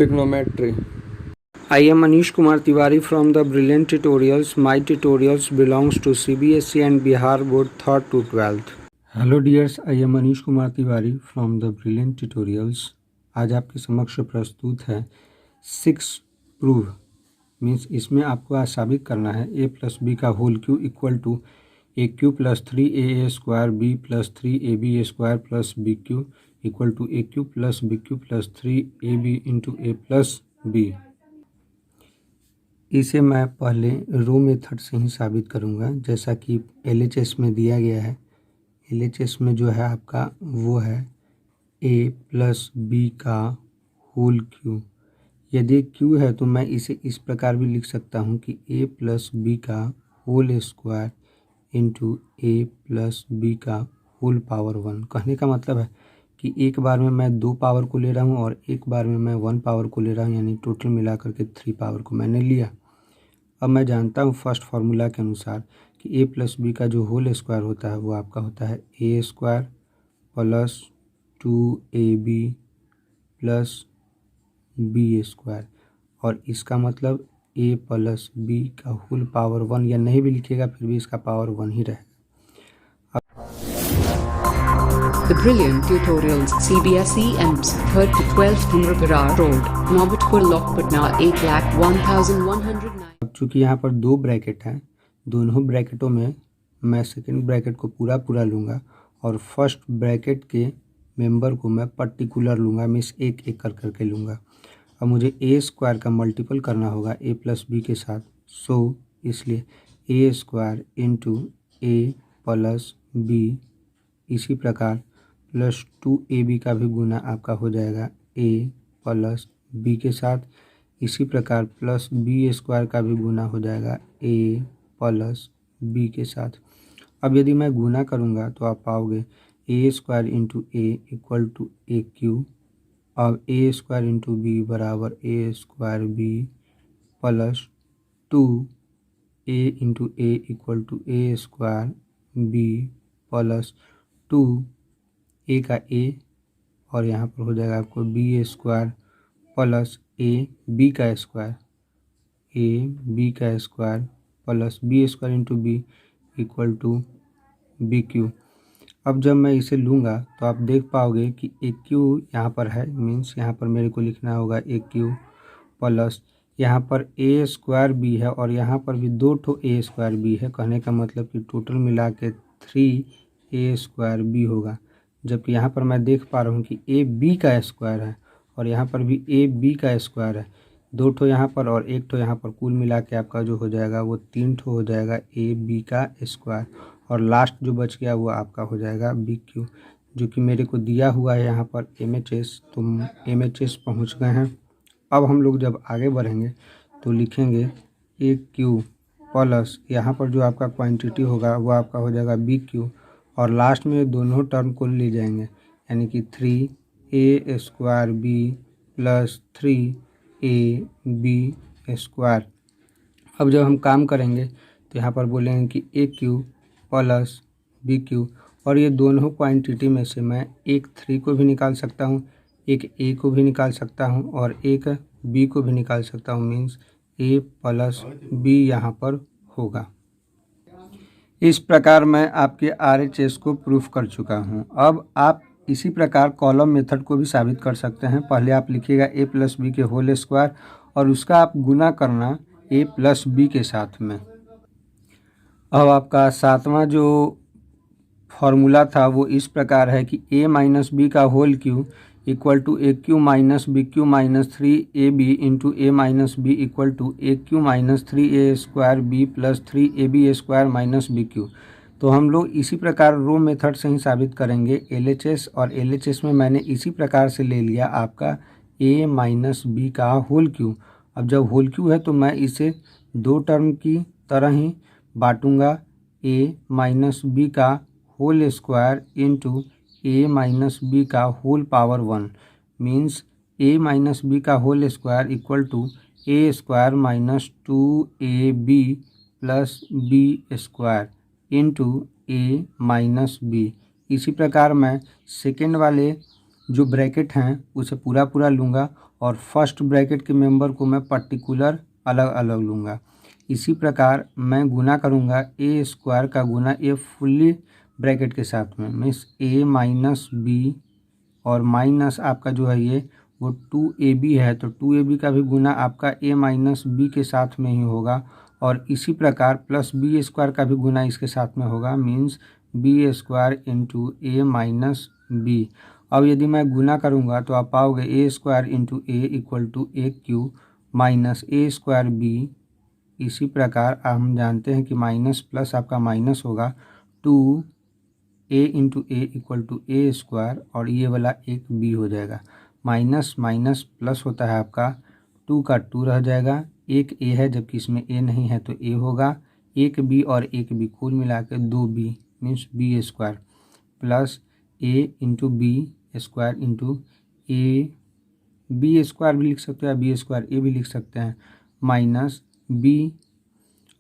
Trigonometry. I am Manish Kumar Tiwari from the Brilliant Tutorials. My tutorials belongs to CBSE and Bihar Board 3rd to 12th. Hello dears, I am Manish Kumar Tiwari from the Brilliant Tutorials. आज आपके समक्ष प्रस्तुत है 6 prove means इसमें आपको आज साबित करना है a प्लस बी का whole cube equal to A cube plus 3a square B plus 3ab square plus B cube equal to A cube plus B cube plus 3ab into A plus B. इसे मैं पहले रो method से ही साबित करूंगा जैसा कि LHS में दिया गया है। LHS में जो है आपका वो है a प्लस बी का होल क्यू। यदि क्यू है तो मैं इसे इस प्रकार भी लिख सकता हूँ कि a प्लस बी का whole square into A plus B का होल पावर 1। कहने का मतलब है कि एक बार में मैं 2 पावर को ले रहा हूँ और एक बार में मैं 1 पावर को ले रहा हूँ, यानी टोटल मिला करके 3 पावर को मैंने लिया। अब मैं जानता हूँ फर्स्ट फार्मूला के अनुसार कि a प्लस बी का जो होल स्क्वायर होता है वो आपका होता है a square plus 2ab plus B square, और इसका मतलब a प्लस बी का होल पावर 1, या नहीं भी लिखिएगा फिर भी इसका पावर 1 ही रहेगा। The Brilliant Tutorials CBSE EMS 3rd to 12th Virar Road, Nobatpur Lok Patna 8,01,109। अब चूँकि यहाँ पर 2 ब्रैकेट हैं, दोनों ब्रैकेटों में मैं सेकंड ब्रैकेट को पूरा लूँगा और फर्स्ट ब्रैकेट के मेंबर को मैं पर्टिकुलर लूँगा, मीन्स एक एक करके लूँगा। अब मुझे ए स्क्वायर का मल्टीपल करना होगा ए प्लस बी के साथ, सो इसलिए ए square into A plus B, इसी प्रकार प्लस 2ab का भी गुना आपका हो जाएगा a प्लस बी के साथ, इसी प्रकार प्लस बी स्क्वायर का भी गुना हो जाएगा a प्लस बी के साथ। अब यदि मैं गुना करूँगा तो आप पाओगे a square into A equal to A cube. अब a स्क्वायर इंटू बी बराबर a square B plus 2a into A equal to A square B plus 2 a का a, और यहाँ पर हो जाएगा आपको B square plus A B का स्क्वायर, ए बी का square plus B square into B equal to B cube. अब जब मैं इसे लूँगा तो आप देख पाओगे कि ए क्यू यहाँ पर है, मीन्स यहाँ पर मेरे को लिखना होगा ए क्यू प्लस यहाँ पर ए स्क्वायर बी है और यहाँ पर भी 2 ठो ए स्क्वायर बी है। कहने का मतलब कि टोटल मिला के 3a स्क्वायर बी होगा, जबकि यहाँ पर मैं देख पा रहा हूँ कि ए बी का स्क्वायर है और यहाँ पर भी ए बी का स्क्वायर है, 2 ठो यहाँ पर और 1 ठो यहाँ पर, कुल मिला के आपका जो हो जाएगा वो 3 ठो हो जाएगा ए बी का स्क्वायर, और लास्ट जो बच गया वो आपका हो जाएगा बी क्यू, जो कि मेरे को दिया हुआ है यहाँ पर MHS। तो MHS पहुँच गए हैं। अब हम लोग जब आगे बढ़ेंगे तो लिखेंगे ए क्यू प्लस यहाँ पर जो आपका क्वांटिटी होगा वो आपका हो जाएगा बी क्यू, और लास्ट में दोनों टर्म को ले जाएंगे, यानी कि 3a square B plus 3ab square. अब जब हम काम करेंगे तो यहाँ पर बोलेंगे कि A cube plus B Q, और ये दोनों क्वांटिटी में से मैं एक 3 को भी निकाल सकता हूँ, एक a को भी निकाल सकता हूँ और एक b को भी निकाल सकता हूँ, मीन्स a प्लस बी यहाँ पर होगा। इस प्रकार मैं आपके RHS को प्रूफ कर चुका हूँ। अब आप इसी प्रकार कॉलम मेथड को भी साबित कर सकते हैं। पहले आप लिखिएगा a प्लस बी के होल स्क्वायर और उसका आप गुना करना a प्लस बी के साथ में। अब आपका 7वां जो फॉर्मूला था वो इस प्रकार है कि a माइनस बी का whole cube equal to A cube minus B cube minus 3ab into A minus B equal to A cube minus 3a square B plus 3ab square minus B cube. तो हम लोग इसी प्रकार रो method से ही साबित करेंगे LHS, और LHS में मैंने इसी प्रकार से ले लिया आपका a माइनस बी का होल क्यू। अब जब होल क्यू है तो मैं इसे 2 टर्म की तरह ही बांटूंगा, a माइनस बी का whole square into a minus B का whole power 1, means a minus B का whole square equal to a square minus 2ab plus B square into a minus B. इसी प्रकार मैं सेकेंड वाले जो bracket हैं उसे पूरा लूँगा और फर्स्ट ब्रैकेट के मेंबर को मैं पर्टिकुलर अलग अलग लूँगा। इसी प्रकार मैं गुना करूँगा ए स्क्वायर का गुना ए फुल्ली ब्रैकेट के साथ में, मीन्स ए माइनस बी और माइनस आपका जो है ये वो 2ab है, तो 2ab का भी गुना आपका a माइनस बी के साथ में ही होगा। और इसी प्रकार प्लस बी स्क्वायर का भी गुना इसके साथ में होगा, means B square into A minus B. अब यदि मैं गुना करूँगा तो आप पाओगे A square into A equal to A cube minus A square B. इसी प्रकार हम जानते हैं कि माइनस प्लस आपका माइनस होगा, 2a into A equal to A square और ये वाला एक b हो जाएगा। माइनस माइनस प्लस होता है आपका 2 का 2 रह जाएगा, एक a है जबकि इसमें a नहीं है तो a होगा, एक b और एक b कुल मिला के 2b means b square plus a into B square into A B square भी लिख सकते हैं, बी स्क्वायर ए भी लिख सकते हैं, माइनस b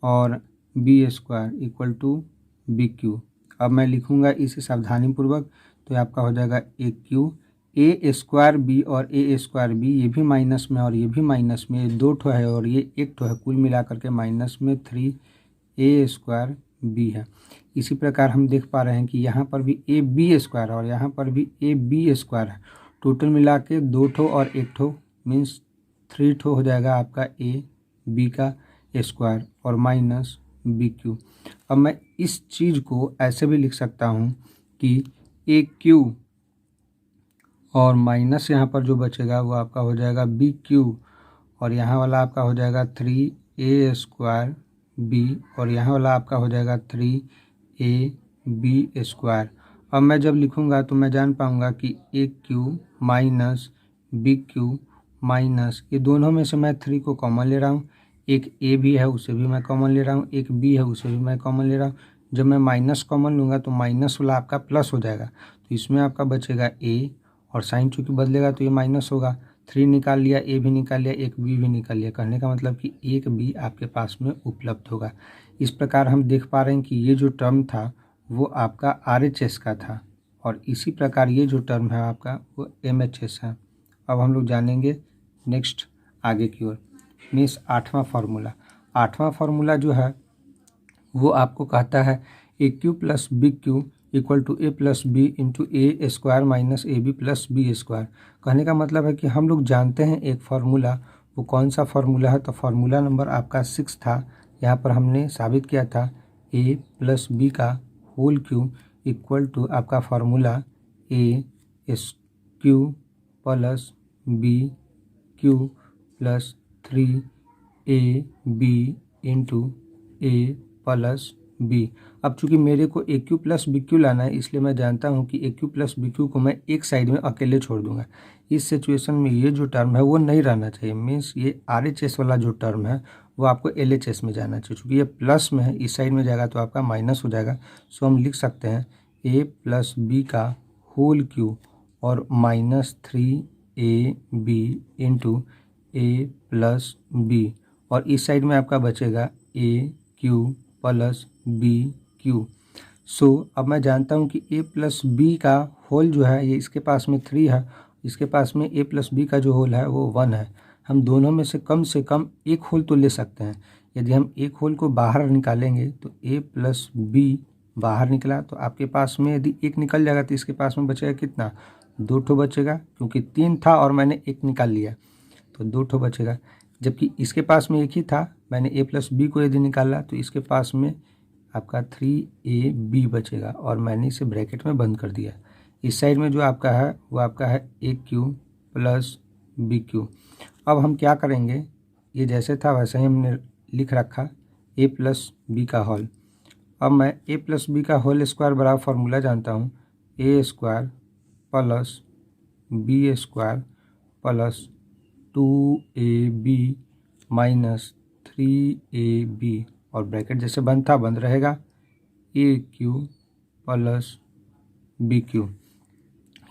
और B square equal to B cube. अब मैं लिखूंगा इसे सावधानीपूर्वक, तो आपका हो जाएगा A cube A square B और ए स्क्वायर बी, ये भी माइनस में और ये भी माइनस में, ये 2 ठो है और ये 1 ठो है, कुल मिला करके माइनस में 3a स्क्वायर बी है। इसी प्रकार हम देख पा रहे हैं कि यहाँ पर भी ए बी स्क्वायर और यहाँ पर भी ए बी स्क्वायर है, टोटल मिला के 2 ठो और 1 ठो मीन्स 3 ठो हो जाएगा आपका ए बी का स्क्वायर और माइनस बी क्यू। अब मैं इस चीज़ को ऐसे भी लिख सकता हूँ कि ए क्यू और माइनस यहाँ पर जो बचेगा वो आपका हो जाएगा बी क्यू और यहाँ वाला आपका हो जाएगा 3a स्क्वायर बी और यहाँ वाला आपका हो जाएगा 3a बी स्क्वायर। अब मैं जब लिखूँगा तो मैं जान पाऊँगा कि A cube minus B cube minus, ये दोनों में से मैं 3 को कॉमन ले रहा हूँ, एक ए भी है उसे भी मैं कॉमन ले रहा हूँ, एक बी है उसे भी मैं कॉमन ले रहा हूँ। जब मैं माइनस कॉमन लूँगा तो माइनस वाला आपका प्लस हो जाएगा, तो इसमें आपका बचेगा ए और साइन चूँकि बदलेगा तो ये माइनस होगा, 3 निकाल लिया, ए भी निकाल लिया, एक बी भी निकाल लिया, कहने का मतलब कि एक बी आपके पास में उपलब्ध होगा। इस प्रकार हम देख पा रहे हैं कि ये जो टर्म था वो आपका RHS का था और इसी प्रकार ये जो टर्म है आपका वो MHS है। अब हम लोग जानेंगे नेक्स्ट आगे की ओर, मीन्स 8वां फार्मूला। 8वां फार्मूला जो है वो आपको कहता है A cube plus B cube equal to A plus B into A square minus A B plus B square. कहने का मतलब है कि हम लोग जानते हैं एक फार्मूला, वो कौन सा फार्मूला है, तो फार्मूला नंबर आपका 6 था। यहाँ पर हमने साबित किया था ए प्लस बी का होल क्यू इक्वल टू आपका formula A cube plus B cube plus 3ab into A plus B. अब चूंकि मेरे को A cube plus B cube लाना है इसलिए मैं जानता हूँ कि A cube plus B cube को मैं एक साइड में अकेले छोड़ दूंगा। इस सिचुएशन में ये जो टर्म है वो नहीं रहना चाहिए, मीन्स ये RHS वाला जो टर्म है वो आपको LHS में जाना चाहिए। चूँकि ये प्लस में है इस साइड में जाएगा तो आपका माइनस हो जाएगा, सो हम लिख सकते हैं ए प्लस बी का होल क्यू और minus 3ab into A plus B और इस साइड में आपका बचेगा ए क्यू प्लस बी क्यू। सो अब मैं जानता हूँ कि ए प्लस बी का होल जो है ये इसके पास में 3 है, इसके पास में ए प्लस बी का जो होल है वो 1 है। हम दोनों में से कम एक होल तो ले सकते हैं। यदि हम एक होल को बाहर निकालेंगे तो ए प्लस बी बाहर निकला तो आपके पास में यदि एक निकल जाएगा तो इसके पास में बचेगा कितना, 2 ठो बचेगा, क्योंकि 3 था और मैंने एक निकाल लिया तो 2 ठो बचेगा। जबकि इसके पास में एक ही था, मैंने ए प्लस बी को यदि निकाला तो इसके पास में आपका 3ab बचेगा और मैंने इसे ब्रैकेट में बंद कर दिया। इस साइड में जो आपका है वो आपका है A cube plus B cube. अब हम क्या करेंगे, ये जैसे था वैसे ही हमने लिख रखा ए प्लस बी का होल। अब मैं ए प्लस बी का होल स्क्वायर बराबर फार्मूला जानता हूँ, A square plus B square plus 2ab minus 3ab और ब्रैकेट जैसे बंद था बंद रहेगा, A cube plus B cube.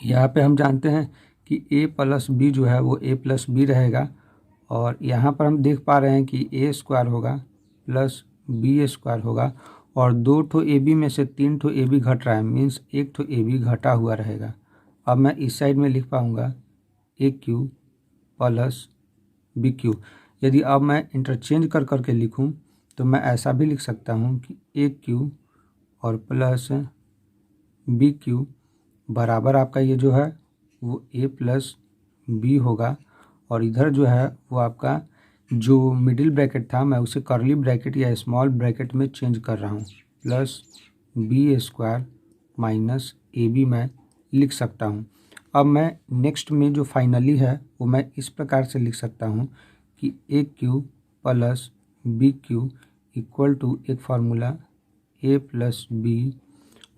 यहाँ पे हम जानते हैं कि ए प्लस बी जो है वो ए प्लस बी रहेगा और यहाँ पर हम देख पा रहे हैं कि ए स्क्वायर होगा प्लस बी स्क्वायर होगा और 2 ठो ए बी में से 3 ठो ए बी घट रहा है, मीन्स 1 ठो ए बी घटा हुआ रहेगा। अब मैं इस साइड में लिख पाऊँगा ए क्यू प्लस बी क्यू। यदि अब मैं इंटरचेंज कर करके लिखूं तो मैं ऐसा भी लिख सकता हूं कि ए क्यू और प्लस बी क्यू बराबर आपका ये जो है वो ए प्लस बी होगा, और इधर जो है वो आपका जो मिडिल ब्रैकेट था मैं उसे कर्ली ब्रैकेट या स्मॉल ब्रैकेट में चेंज कर रहा हूँ, plus B square minus A B मैं लिख सकता हूँ। अब मैं नेक्स्ट में जो फाइनली है वो मैं इस प्रकार से लिख सकता हूँ कि A cube plus B cube equal to एक फार्मूला ए प्लस बी,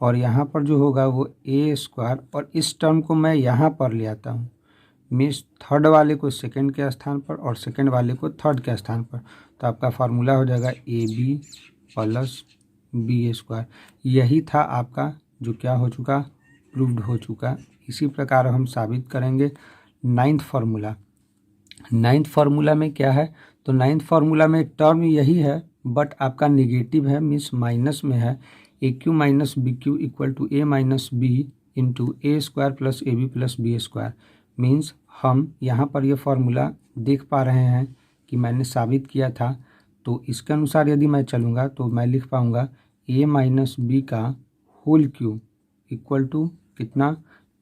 और यहाँ पर जो होगा वो ए स्क्वायर, और इस टर्म को मैं यहाँ पर ले आता हूँ, मीन्स थर्ड वाले को सेकंड के स्थान पर और सेकंड वाले को थर्ड के स्थान पर, तो आपका फार्मूला हो जाएगा A B plus B square. यही था आपका जो क्या हो चुका, प्रूव्ड हो चुका। इसी प्रकार हम साबित करेंगे नाइन्थ फार्मूला। नाइन्थ फार्मूला में क्या है, तो नाइन्थ फार्मूला में टर्म यही है बट आपका निगेटिव है, मीन्स माइनस में है। A cube minus B cube equal to A minus B into A square plus A B plus B square. Means हम यहाँ पर ये फार्मूला देख पा रहे हैं कि मैंने साबित किया था, तो इसके अनुसार यदि मैं चलूँगा तो मैं लिख पाऊँगा ए माइनस बी का होल क्यू इक्वल टू कितना,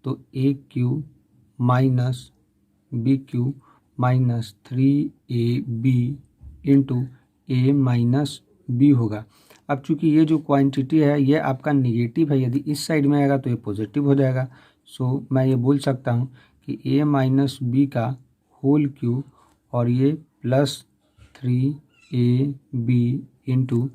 तो A cube minus B cube minus 3ab into A minus B होगा। अब चूंकि ये जो क्वांटिटी है ये आपका निगेटिव है, यदि इस साइड में आएगा तो ये पॉजिटिव हो जाएगा। सो मैं ये बोल सकता हूँ कि ए माइनस बी का होल क्यू और ये plus 3ab into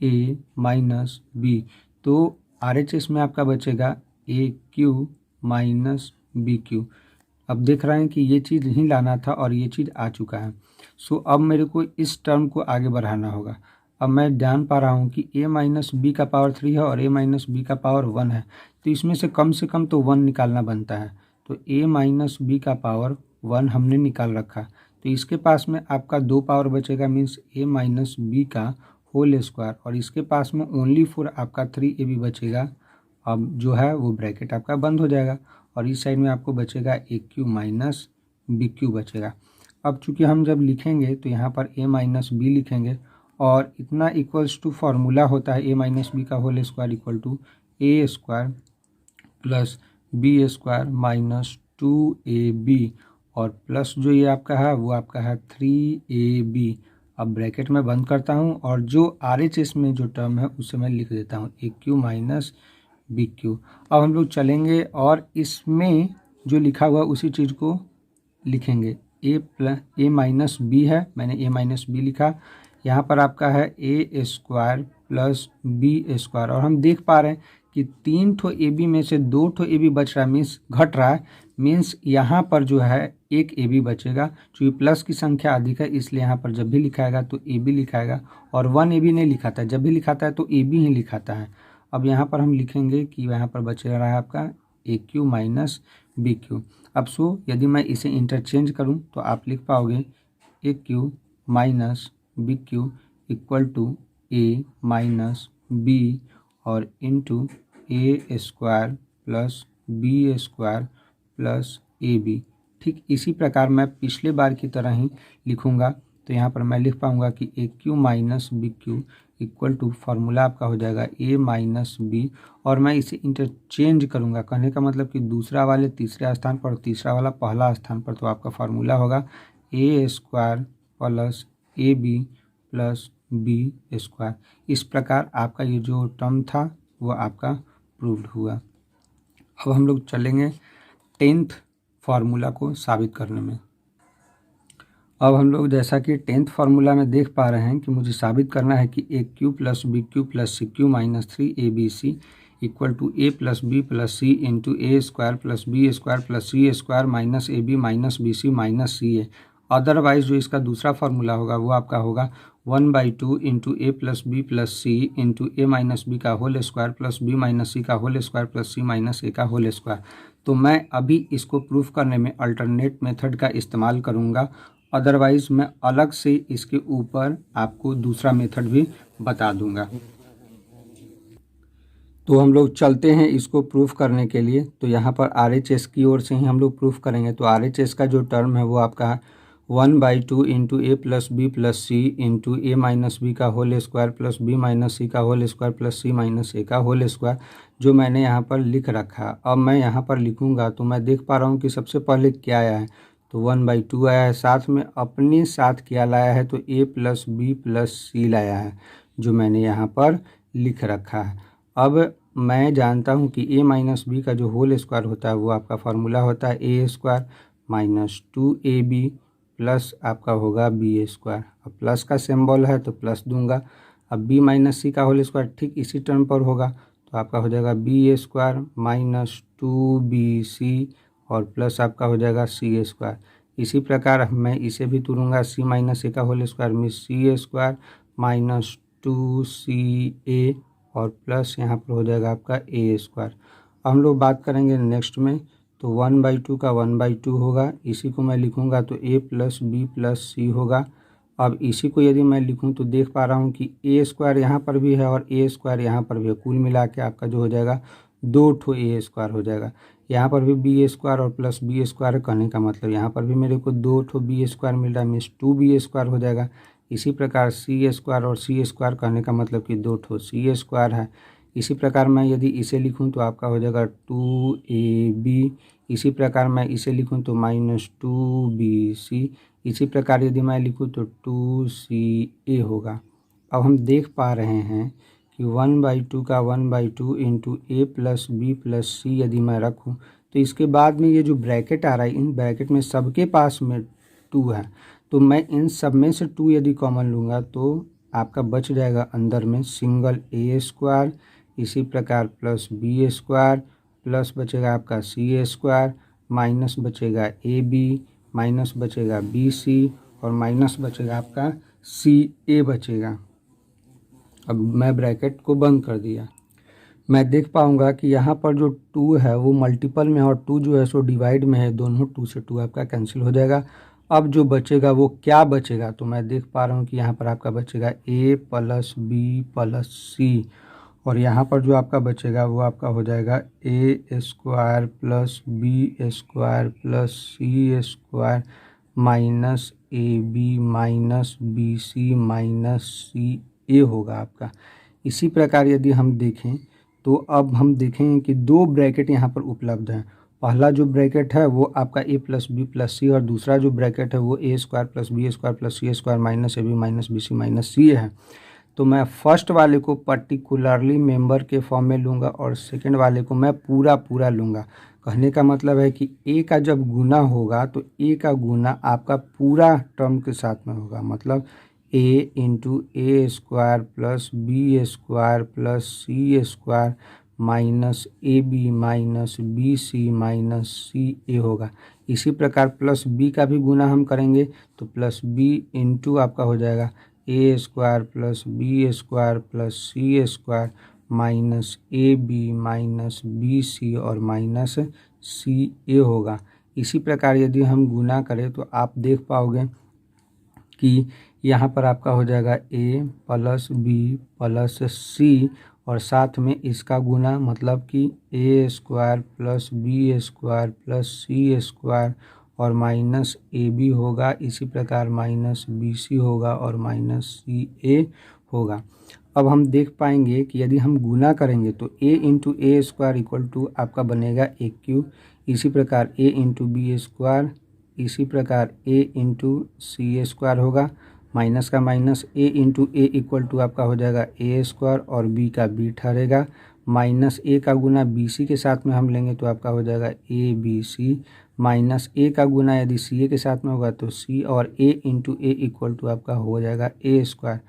A minus B, तो RHS में आपका बचेगा ए क्यू माइनस बी क्यू। अब देख रहे हैं कि ये चीज़ नहीं लाना था और ये चीज़ आ चुका है। सो अब मेरे को इस टर्म को आगे बढ़ाना होगा। अब मैं जान पा रहा हूँ कि ए माइनस बी का पावर 3 है और ए माइनस बी का पावर 1 है, तो इसमें से कम तो 1 निकालना बनता है। तो ए माइनस बी का पावर 1 हमने निकाल रखा, तो इसके पास में आपका 2 पावर बचेगा, मीन्स ए माइनस बी का होल स्क्वायर, और इसके पास में ओनली फॉर आपका 3ab बचेगा। अब जो है वो ब्रैकेट आपका बंद हो जाएगा और इस साइड में आपको बचेगा ए क्यू माइनस बी क्यू बचेगा। अब चूंकि हम जब लिखेंगे तो यहाँ पर ए माइनस बी लिखेंगे और इतना इक्वल्स टू फार्मूला होता है ए माइनस बी का whole square equal to A square plus B square minus 2ab, और प्लस जो ये आपका है वो आपका है 3ab। अब ब्रैकेट में बंद करता हूँ और जो RHS में जो टर्म है उसे मैं लिख देता हूँ ए क्यू माइनस बी क्यू। अब हम लोग चलेंगे और इसमें जो लिखा हुआ उसी चीज़ को लिखेंगे। ए माइनस बी है, मैंने ए माइनस बी लिखा, यहाँ पर आपका है ए स्क्वायर प्लस बी स्क्वायर, और हम देख पा रहे हैं कि 3 ठो ए बी में से 2 ठो ए बी बच रहा है, मीन्स घट रहा है, मीन्स यहाँ पर जो है एक ए बी बचेगा। चूँकि प्लस की संख्या अधिक है इसलिए यहाँ पर जब भी लिखाएगा तो ए बी लिखाएगा, और 1 ए बी नहीं लिखाता है, जब भी लिखाता है तो ए बी ही लिखाता है। अब यहाँ पर हम लिखेंगे कि यहाँ पर बच रहा है आपका ए क्यू माइनस बी क्यू। अब सो यदि मैं इसे इंटरचेंज करूँ तो आप लिख पाओगे A cube minus B cube equal to A minus B और into A square plus B square plus A B. ठीक इसी प्रकार मैं पिछले बार की तरह ही लिखूँगा, तो यहाँ पर मैं लिख पाऊँगा कि A cube minus B cube equal to formula आपका हो जाएगा ए माइनस बी, और मैं इसे इंटरचेंज करूँगा, कहने का मतलब कि दूसरा वाले तीसरे स्थान पर और तीसरा वाला पहला स्थान पर, तो आपका फार्मूला होगा A square plus A B plus B square. इस प्रकार आपका ये जो टर्म था वो आपका प्रूव्ड हुआ। अब हम लोग चलेंगे 10th फार्मूला को साबित करने में। अब हम लोग जैसा कि 10th फार्मूला में देख पा रहे हैं कि मुझे साबित करना है कि A cube plus B cube plus C cube minus 3abc equal to A plus B plus C into A square plus B square plus C square minus A B minus B C minus C A. Otherwise जो इसका दूसरा formula होगा वो आपका होगा 1/2 into A plus B plus C into A minus B का whole square plus B minus C का whole square plus C minus A का होल स्क्वायर। तो मैं अभी इसको प्रूफ करने में अल्टरनेट मेथड का इस्तेमाल करूँगा, अदरवाइज़ मैं अलग से इसके ऊपर आपको दूसरा मेथड भी बता दूंगा। तो हम लोग चलते हैं इसको प्रूफ करने के लिए। तो यहाँ पर RHS की ओर से ही हम लोग प्रूफ करेंगे। तो RHS का जो टर्म है वो आपका 1/2 into A plus B plus C into A minus B का whole square plus B minus C का whole square plus C minus A का होल स्क्वायर, जो मैंने यहाँ पर लिख रखा। अब मैं यहाँ पर लिखूँगा तो मैं देख पा रहा हूँ कि सबसे पहले क्या आया है, तो 1/2 आया है, साथ में अपने साथ क्या लाया है, तो ए प्लस बी प्लस सी लाया है, जो मैंने यहाँ पर लिख रखा है। अब मैं जानता हूँ कि a माइनस बी का जो होल स्क्वायर होता है वो आपका फार्मूला होता है ए स्क्वायर माइनस 2ab प्लस आपका होगा बी स्क्वायर। अब प्लस का सिंबल है तो प्लस दूंगा। अब b माइनस सी का होल स्क्वायर ठीक इसी टर्म पर होगा, तो आपका हो जाएगा बी स्क्वायर माइनस 2bc और प्लस आपका हो जाएगा सी स्क्वायर। इसी प्रकार मैं इसे भी तोड़ूंगा, c माइनस ए का होल स्क्वायर में सी स्क्वायर माइनस 2ca और प्लस यहाँ पर हो जाएगा आपका ए स्क्वायर। अब हम लोग बात करेंगे नेक्स्ट में, तो 1/2 का 1/2 होगा, इसी को मैं लिखूँगा तो a प्लस बी प्लस सी होगा। अब इसी को यदि मैं लिखूँ तो देख पा रहा हूँ कि ए स्क्वायर यहाँ पर भी है और ए स्क्वायर यहाँ पर भी है, कुल मिला के आपका जो हो जाएगा 2 ठो ए स्क्वायर हो जाएगा। यहाँ पर भी बी स्क्वायर और प्लस बी स्क्वायर कहने का मतलब यहाँ पर भी मेरे को 2 ठो बी स्क्वायर मिल रहा है, मीन्स 2b स्क्वायर हो जाएगा। इसी प्रकार सी स्क्वायर और सी स्क्वायर कहने का मतलब कि 2 ठो सी स्क्वायर है। इसी प्रकार मैं यदि इसे लिखूं तो आपका हो जाएगा 2ab। इसी प्रकार मैं इसे लिखूं तो माइनस 2bc। इसी प्रकार यदि मैं लिखूं तो 2ca होगा। अब हम देख पा रहे हैं कि 1/2 का 1/2 into A plus B plus सी यदि मैं रखूं तो इसके बाद में ये जो ब्रैकेट आ रहा है, इन ब्रैकेट में सबके पास में 2 है, तो मैं इन सब में से 2 यदि कॉमन लूँगा तो आपका बच जाएगा अंदर में सिंगल ए स्क्वायर, इसी प्रकार प्लस बी स्क्वायर प्लस बचेगा आपका सी स्क्वायर माइनस बचेगा ए बी माइनस बचेगा बी सी और माइनस बचेगा आपका सी ए बचेगा। अब मैं ब्रैकेट को बंद कर दिया। मैं देख पाऊंगा कि यहाँ पर जो 2 है वो मल्टीपल में और 2 जो है सो डिवाइड में है, दोनों 2 से 2 आपका कैंसिल हो जाएगा। अब जो बचेगा वो क्या बचेगा, तो मैं देख पा रहा हूँ कि यहाँ पर आपका बचेगा a plus B plus C और यहाँ पर जो आपका बचेगा वो आपका हो जाएगा a square plus B square plus C square minus A B minus B C minus C A होगा आपका। इसी प्रकार यदि हम देखें तो अब हम देखेंगे कि 2 ब्रैकेट यहाँ पर उपलब्ध हैं। पहला जो ब्रैकेट है वो आपका a plus B plus C और दूसरा जो ब्रैकेट है वो a square plus B square plus C square minus A B minus B C minus C है। तो मैं फर्स्ट वाले को पर्टिकुलरली मेंबर के फॉर्म में लूँगा और सेकंड वाले को मैं पूरा लूँगा। कहने का मतलब है कि a का जब गुना होगा तो a का गुना आपका पूरा टर्म के साथ में होगा, मतलब a into A square plus B square plus C square minus A B minus B C minus C A होगा। इसी प्रकार प्लस बी का भी गुना हम करेंगे तो प्लस बी इंटू आपका हो जाएगा A square plus B square plus C square minus A B minus B C और माइनस सी ए होगा। इसी प्रकार यदि हम गुना करें तो आप देख पाओगे कि यहाँ पर आपका हो जाएगा a plus B plus C और साथ में इसका गुना, मतलब कि a square plus B square plus C square और माइनस ए बी होगा। इसी प्रकार माइनस बी सी होगा और माइनस सी ए होगा। अब हम देख पाएंगे कि यदि हम गुना करेंगे तो a into A square equal to आपका बनेगा a क्यूब। इसी प्रकार a इंटू बी स्क्वायर, इसी प्रकार a इंटू सी स्क्वायर होगा, माइनस का minus a into A equal to आपका हो जाएगा a स्क्वायर और b का b ठहरेगा, माइनस a का गुना बी सी के साथ में हम लेंगे तो आपका हो जाएगा A B C minus a का गुना यदि सी ए के साथ में होगा तो c और a into A equal to आपका हो जाएगा a स्क्वायर,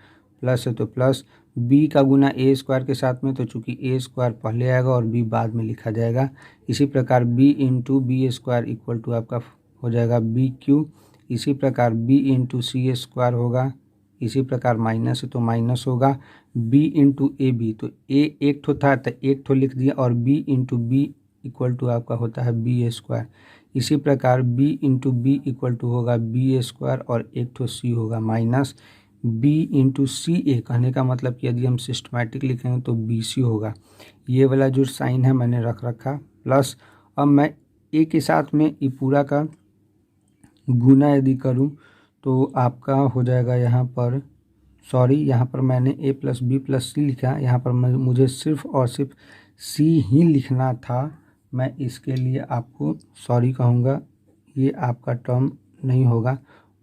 प्लस है तो प्लस b का गुना a स्क्वायर के साथ में, तो चूँकि a स्क्वायर पहले आएगा और b बाद में लिखा जाएगा। इसी प्रकार b into B square equal to आपका हो जाएगा b क्यूब। इसी प्रकार b इंटू सी स्क्वायर होगा, इसी प्रकार माइनस है तो माइनस होगा b इंटू ए बी, तो a एक ठो था तो एक ठो लिख दिया और b into B equal to आपका होता है बी स्क्वायर। इसी प्रकार b into B equal to होगा बी स्क्वायर और एक ठो c होगा minus B into C A, कहने का मतलब कि यदि हम सिस्टमैटिक लिखेंगे तो बी सी होगा। ये वाला जो साइन है मैंने रख रखा, प्लस अब मैं ए के साथ में ये पूरा का गुना यदि करूँ तो आपका हो जाएगा यहाँ पर, सॉरी यहाँ पर मैंने ए प्लस बी प्लस सी लिखा, यहाँ पर मुझे सिर्फ और सिर्फ सी ही लिखना था। मैं इसके लिए आपको सॉरी कहूँगा, ये आपका टर्म नहीं होगा,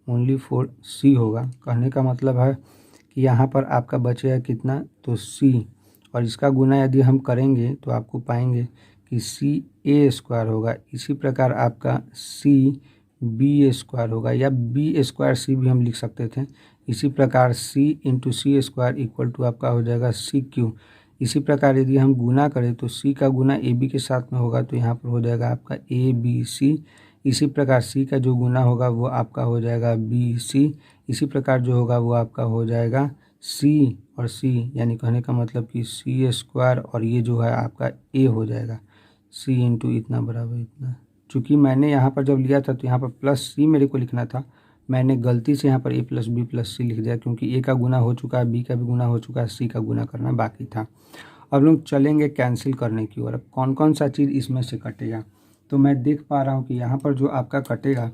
ओनली फॉर सी होगा। कहने का मतलब है कि यहाँ पर आपका बचेगा कितना, तो सी, और इसका गुना यदि हम करेंगे तो आपको पाएंगे कि सी ए स्क्वायर होगा। इसी प्रकार आपका सी बी स्क्वायर होगा, या बी स्क्वायर सी भी हम लिख सकते थे। इसी प्रकार C into C square equal to आपका हो जाएगा सी क्यू। इसी प्रकार यदि हम गुना करें तो सी का गुना ए बी के साथ में होगा, तो यहाँ पर हो जाएगा आपका ए बी सी। इसी प्रकार सी का जो गुना होगा वो आपका हो जाएगा बी सी। इसी प्रकार जो होगा वो आपका हो जाएगा सी और सी, यानी कहने का मतलब कि सी स्क्वायर, और ये जो है आपका ए हो जाएगा सी इंटू इतना बराबर इतना। चूँकि मैंने यहाँ पर जब लिया था तो यहाँ पर प्लस सी मेरे को लिखना था, मैंने गलती से यहाँ पर ए प्लस बी प्लस सी लिख दिया, क्योंकि ए का गुना हो चुका है, बी का भी गुना हो चुका है, सी का गुना करना बाकी था। अब लोग चलेंगे कैंसिल करने की ओर। अब कौन कौन सा चीज़ इसमें से कटेगा, तो मैं देख पा रहा हूँ कि यहाँ पर जो आपका कटेगा,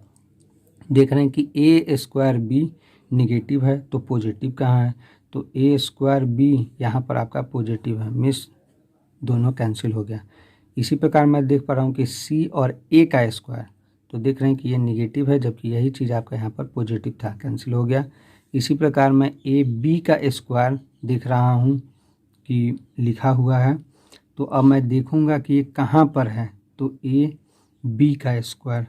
देख रहे हैं कि ए स्क्वायर बी निगेटिव है तो पॉजिटिव कहाँ है, तो ए स्क्वायर बी यहाँ पर आपका पॉजिटिव है, मिस दोनों कैंसिल हो गया। इसी प्रकार मैं देख पा रहा हूँ कि सी और ए का स्क्वायर, तो देख रहे हैं कि ये निगेटिव है, जबकि यही चीज़ आपका यहाँ पर पॉजिटिव था, कैंसिल हो गया। इसी प्रकार मैं ए बी का स्क्वायर देख रहा हूँ कि लिखा हुआ है, तो अब मैं देखूँगा कि ये कहाँ पर है, तो ए बी का स्क्वायर,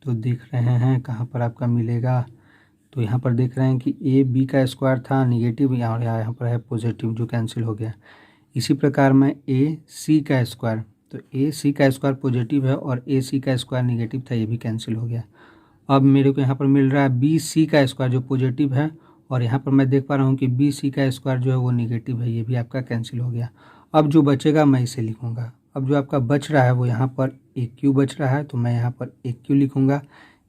तो देख रहे हैं कहाँ पर आपका मिलेगा, तो यहाँ पर देख रहे हैं कि ए बी का स्क्वायर था निगेटिव, यहाँ पर है पॉजिटिव, जो कैंसिल हो गया। इसी प्रकार मैं ए सी का स्क्वायर, तो ए सी का स्क्वायर पॉजिटिव है और ए सी का स्क्वायर निगेटिव था, ये भी कैंसिल हो गया। अब मेरे को यहाँ पर मिल रहा है बी सी का स्क्वायर जो पॉजिटिव है, और यहाँ पर मैं देख पा रहा हूँ कि बी सी का स्क्वायर जो है वो निगेटिव है, ये भी आपका कैंसिल हो गया। अब जो बचेगा मैं इसे लिखूँगा। अब जो आपका बच रहा है वो यहाँ पर ए क्यू बच रहा है, तो मैं यहाँ पर ए क्यू लिखूँगा।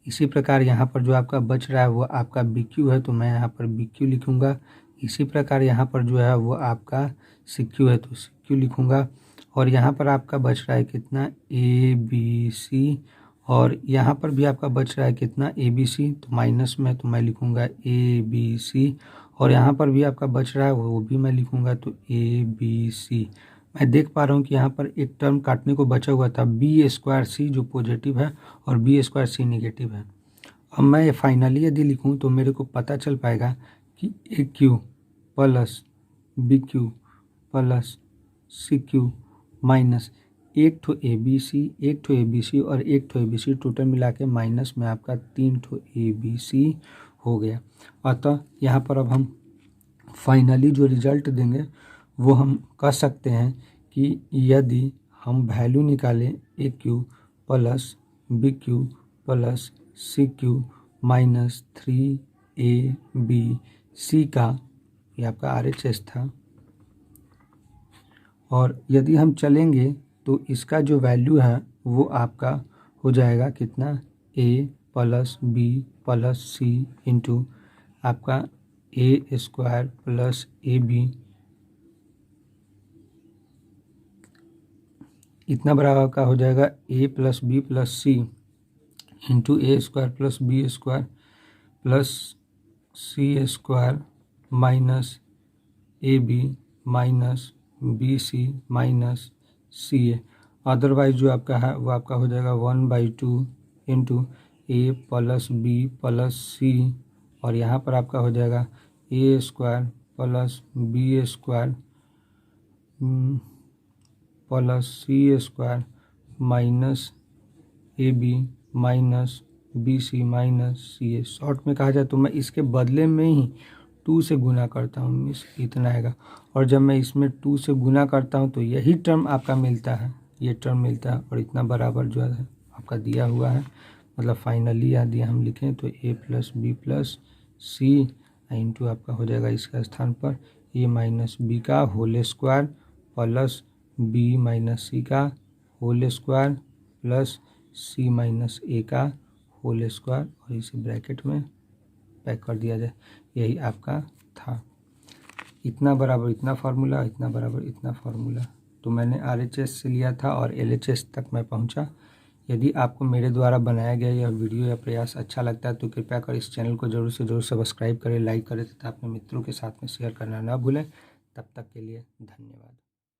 इसी प्रकार यहाँ पर जो आपका बच रहा है वो आपका बी क्यू है, तो मैं यहाँ पर बी क्यू लिखूँगा। इसी प्रकार यहाँ पर जो है वो आपका सी क्यू है, तो सी क्यू लिखूँगा। और यहाँ पर आपका बच रहा है कितना, ए बी सी, और यहाँ पर भी आपका बच रहा है कितना, ए बी सी, तो माइनस में, तो मैं लिखूँगा ए बी सी, और यहाँ पर भी आपका बच रहा है वो भी मैं लिखूँगा, तो ए बी सी। मैं देख पा रहा हूँ कि यहाँ पर एक टर्म काटने को बचा हुआ था, बी स्क्वायर सी जो पॉजिटिव है और बी स्क्वायर सी निगेटिव है। अब मैं फाइनली यदि लिखूँ तो मेरे को पता चल पाएगा कि A cube plus B cube plus C cube minus एक ठो ए बी सी, एक ठो ए बी सी और एक ठो ए बी सी, टोटल मिला के माइनस में आपका 3 ठो ए बी सी हो गया। अतः यहाँ पर अब हम फाइनली जो रिजल्ट देंगे वो हम कह सकते हैं कि यदि हम वैल्यू निकालें A cube plus B cube plus C cube minus 3 A B C का, ये आपका RHS था, और यदि हम चलेंगे तो इसका जो वैल्यू है वो आपका हो जाएगा कितना, A plus B plus C into आपका A square plus A B, इतना बराबर का हो जाएगा A plus B plus C into A square plus B square plus C square minus A B minus B C minus C A. Otherwise जो आपका है वो आपका हो जाएगा 1/2 into A plus B plus C, और यहाँ पर आपका हो जाएगा A square plus B square plus C square minus A B minus B C minus C A. Short में कहा जाए तो मैं इसके बदले में ही 2 से गुना करता हूँ, मिस इतना आएगा, और जब मैं इसमें 2 से गुना करता हूँ तो यही टर्म आपका मिलता है, ये टर्म मिलता है, और इतना बराबर जो है आपका दिया हुआ है। मतलब फाइनली यदि हम लिखें तो A plus B plus C into आपका हो जाएगा इसका स्थान पर ए माइनस बी का whole square plus B minus C का whole square plus C minus A का होल स्क्वायर, और इसे ब्रैकेट में पैक कर दिया जाए। यही आपका था। इतना बराबर इतना फार्मूला, इतना बराबर इतना फार्मूला। तो मैंने RHS से लिया था और LHS तक मैं पहुंचा। यदि आपको मेरे द्वारा बनाया गया यह वीडियो या प्रयास अच्छा लगता है तो कृपया कर इस चैनल को ज़रूर से ज़रूर सब्सक्राइब करें, लाइक करें तथा अपने मित्रों के साथ में शेयर करना ना भूलें। तब तक के लिए धन्यवाद।